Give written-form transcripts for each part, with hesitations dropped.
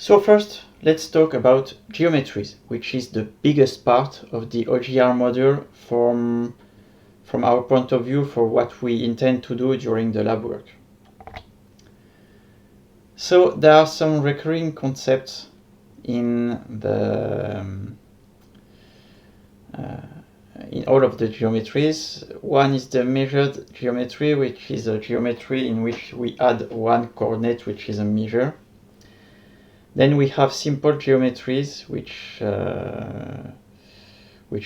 So first, let's talk about geometries, which is the biggest part of the OGR module from our point of view for what we intend to do during the lab work. So there are some recurring concepts in all of the geometries. One is the measured geometry, which is a geometry in which we add one coordinate, which is a measure. Then we have simple geometries, which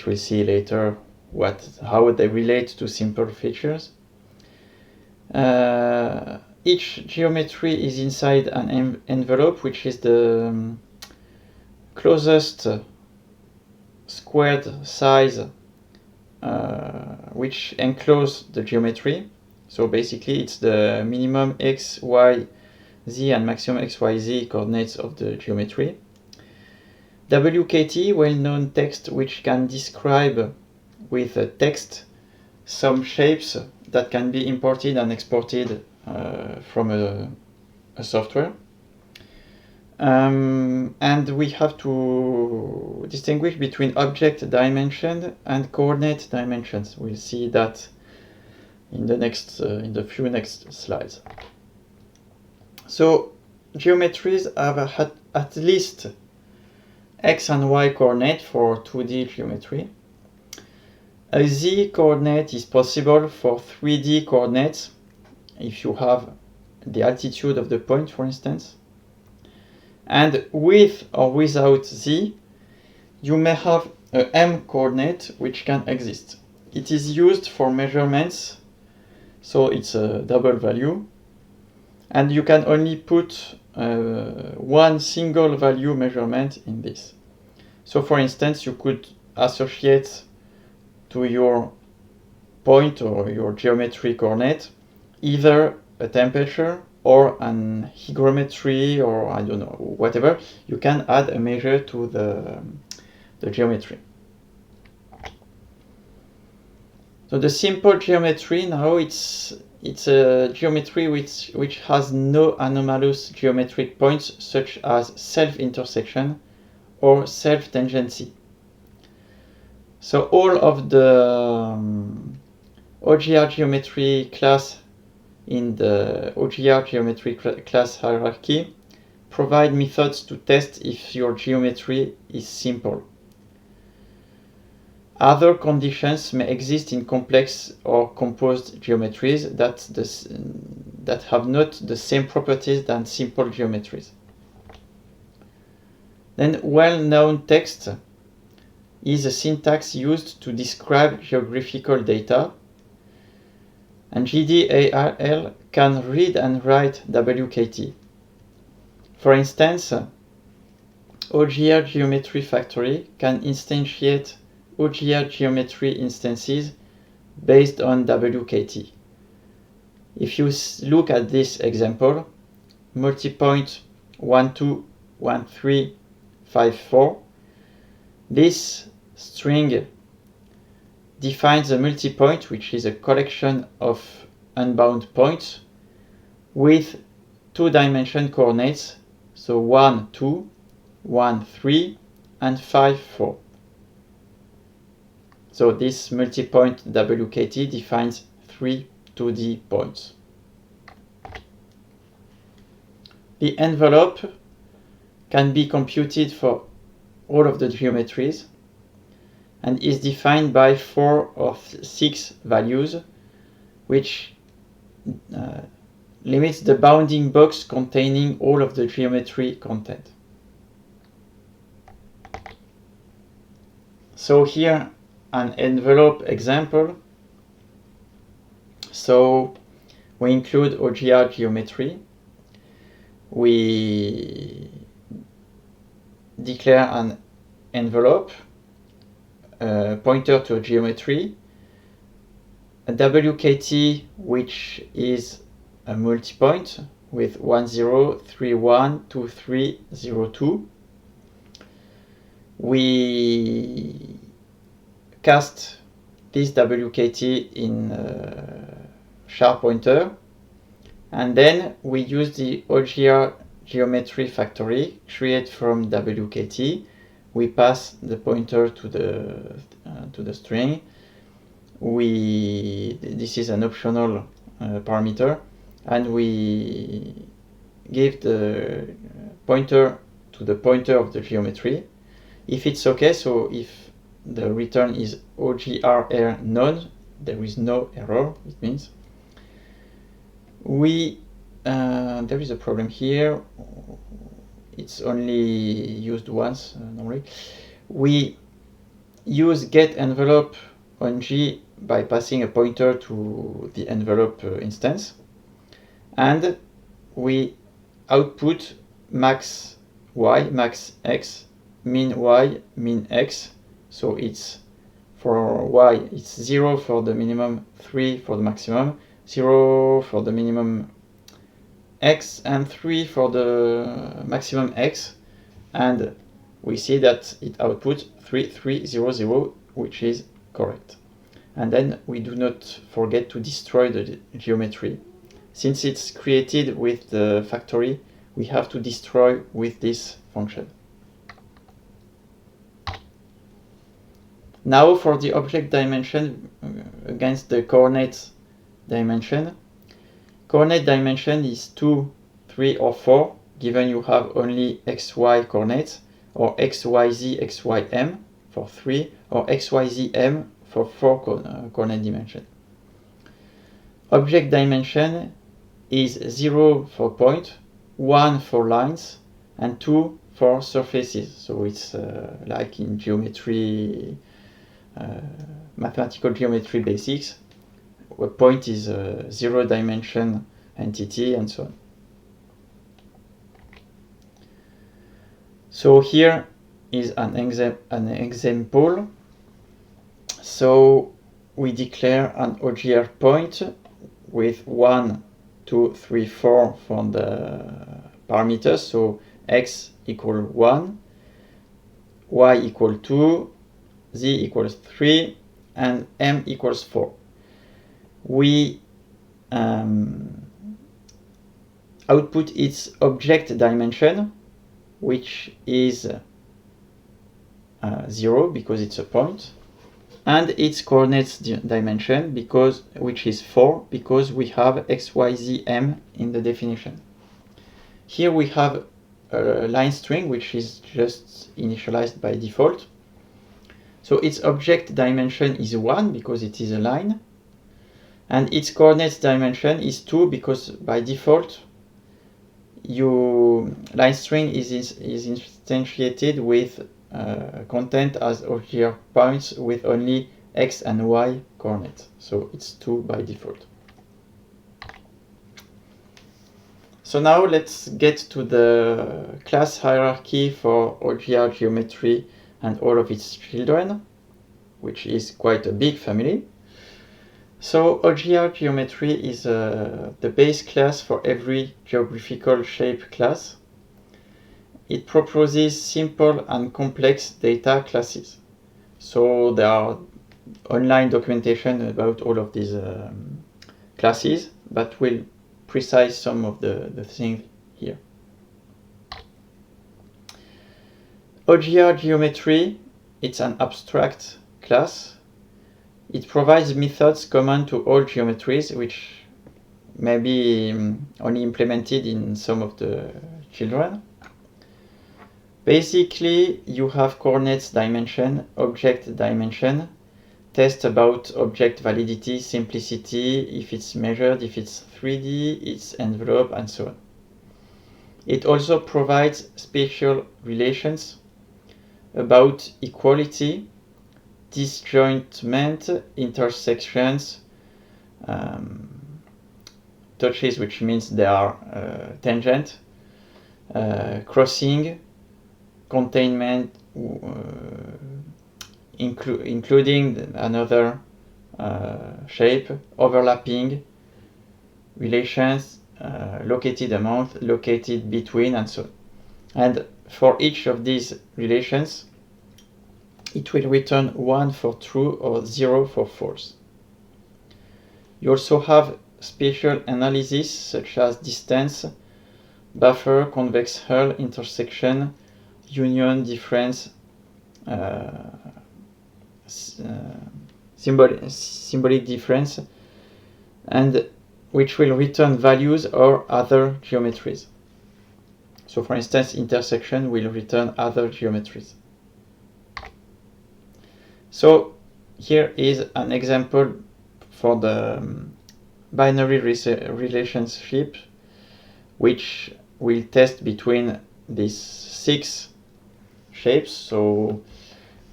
we'll see later how they relate to simple features. Each geometry is inside an envelope, which is the closest squared size which enclose the geometry. So basically it's the minimum x, y, z and maximum x, y, z coordinates of the geometry. WKT, well-known text which can describe with text some shapes that can be imported and exported from a software. And we have to distinguish between object dimension and coordinate dimensions. We'll see that in the few next slides. So geometries have at least x and y coordinate for 2D geometry. A z coordinate is possible for 3D coordinates if you have the altitude of the point, for instance. And with or without z, you may have a m coordinate which can exist. It is used for measurements, so it's a double value. And you can only put one single value measurement in this. So for instance, you could associate to your point or your geometry coordinate either a temperature or an hygrometry, or I don't know, whatever. You can add a measure to the geometry. So the simple geometry now, it's a geometry which has no anomalous geometric points such as self-intersection or self-tangency. So all of the OGR geometry class in the OGR geometry class hierarchy provide methods to test if your geometry is simple. Other conditions may exist in complex or composed geometries that have not the same properties than simple geometries. Then well-known text is a syntax used to describe geographical data, and GDAL can read and write WKT. For instance, OGR Geometry Factory can instantiate OGR Geometry instances based on WKT. If you look at this example, multipoint 1, 2, 1, 3, 5, 4, this string defines a multipoint, which is a collection of unbound points with two-dimension coordinates, so 1, 2, 1, 3, and 5, 4. So this multipoint WKT defines 3 2D points. The envelope can be computed for all of the geometries and is defined by 4 or 6 values, which limits the bounding box containing all of the geometry content. So here an envelope example. So we include OGR geometry. We declare an envelope, pointer to a geometry, a WKT which is a multipoint with 1, 0, 3, 1, 2, 3, 0, 2. We cast this WKT in a sharp pointer, and then we use the OGR geometry factory create from WKT. We pass the pointer to the string. This is an optional parameter, and we give the pointer to the pointer of the geometry. If it's okay, so if the return is OGR none, there is no error, it means. There is a problem here. It's only used once normally. We use get envelope on G by passing a pointer to the envelope instance, and we output max y, max x, min y, min x. So it's for y it's 0 for the minimum, 3 for the maximum, 0 for the minimum x, and 3 for the maximum x, and we see that it outputs 3300, which is correct. And then we do not forget to destroy the geometry. Since it's created with the factory, we have to destroy with this function. Now for the object dimension against the coordinate dimension. Coordinate dimension is 2, 3, or 4, given you have only xy coordinates, or xyz, xym for 3, or xyzm for 4 coordinate dimension. Object dimension is 0 for point, 1 for lines, and 2 for surfaces. So it's like in geometry, mathematical geometry basics, where point is a 0 dimension entity, and so on. So here is an example. So we declare an OGR point with 1, 2, 3, 4 for the parameters. So x equal 1, y equal 2, z equals 3, and m equals 4. We output its object dimension, which is 0 because it's a point, and its coordinates dimension, which is 4 because we have xyzm in the definition. Here we have a line string which is just initialized by default. So its object dimension is 1 because it is a line, and its coordinates dimension is 2 because by default your line string is instantiated with content as OGR points with only x and y coordinates. So it's 2 by default. So now let's get to the class hierarchy for OGR Geometry and all of its children, which is quite a big family. So OGR Geometry is the base class for every geographical shape class. It proposes simple and complex data classes. So there are online documentation about all of these classes, but we'll precise some of the things here. OGR Geometry, it's an abstract class. It provides methods common to all geometries, which may be only implemented in some of the children. Basically, you have coordinates dimension, object dimension, test about object validity, simplicity, if it's measured, if it's 3D, its envelope, and so on. It also provides spatial relations about equality, disjointment, intersections, touches, which means they are tangent, crossing, containment, including another shape, overlapping, relations, located amount, located between, and so on. And for each of these relations, it will return 1 for true or 0 for false. You also have spatial analysis such as distance, buffer, convex hull, intersection, union, difference, symbolic difference, and which will return values or other geometries. So for instance, intersection will return other geometries. So here is an example for the binary relationship, which will test between these 6 shapes. So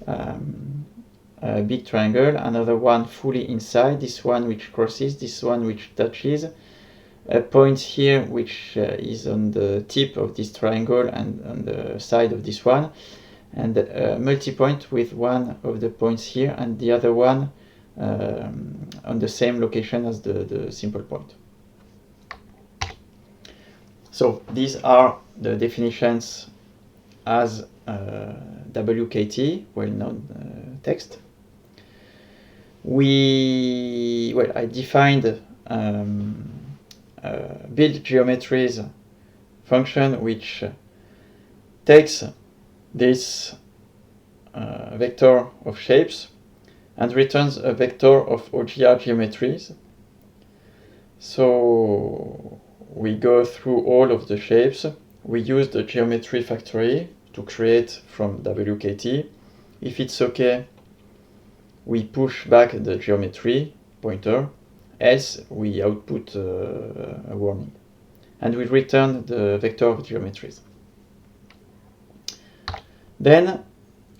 a big triangle, another one fully inside, this one which crosses, this one which touches, a point here which is on the tip of this triangle and on the side of this one, and a multi-point with one of the points here and the other one on the same location as the simple point. So these are the definitions as WKT, well-known text. I defined build geometries function which takes this vector of shapes and returns a vector of OGR geometries. So we go through all of the shapes. We use the geometry factory to create from WKT. If it's okay, we push back the geometry pointer, else we output a warning. And we return the vector of geometries. Then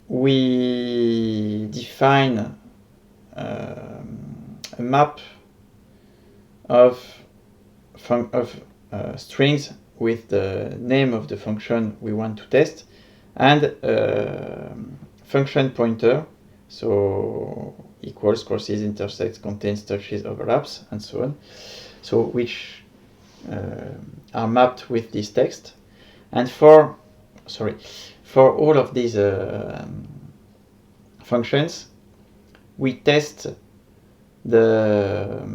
we define a map of strings with the name of the function we want to test and function pointer, so equals, crosses, intersects, contains, touches, overlaps, and so on, so which are mapped with this text. And for all of these functions, we test the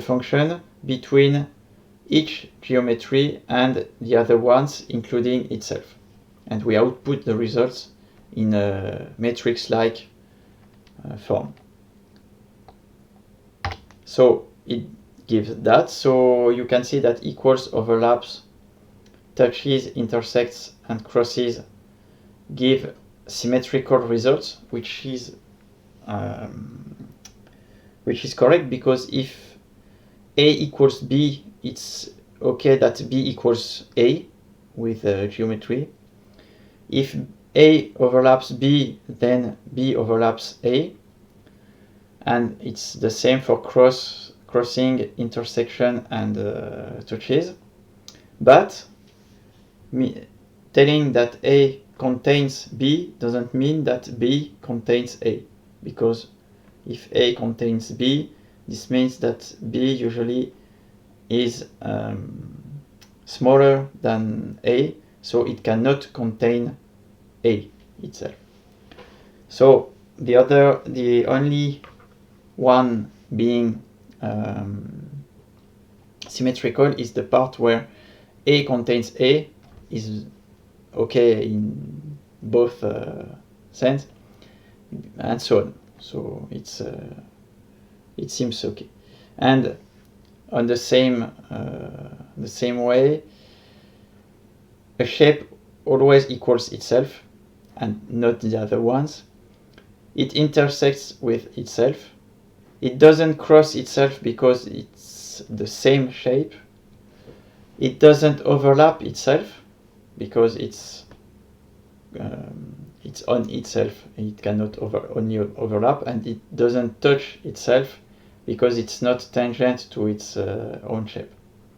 function between each geometry and the other ones, including itself. And we output the results in a matrix-like form. So it gives that. So you can see that equals, overlaps, touches, intersects, and crosses give symmetrical results, which is correct, because if A equals B, it's okay that B equals A with geometry. If A overlaps B, then B overlaps A. And it's the same for crossing, intersection, and touches. But telling that A contains B doesn't mean that B contains A, because if A contains B, this means that B usually is smaller than A, so it cannot contain A itself. So the only one being symmetrical is the part where A contains A is okay in both sense, and so on. So it seems okay. And on the same way, a shape always equals itself and not the other ones. It intersects with itself. It doesn't cross itself because it's the same shape. It doesn't overlap itself because it's on itself. It cannot only overlap, and it doesn't touch itself because it's not tangent to its own shape.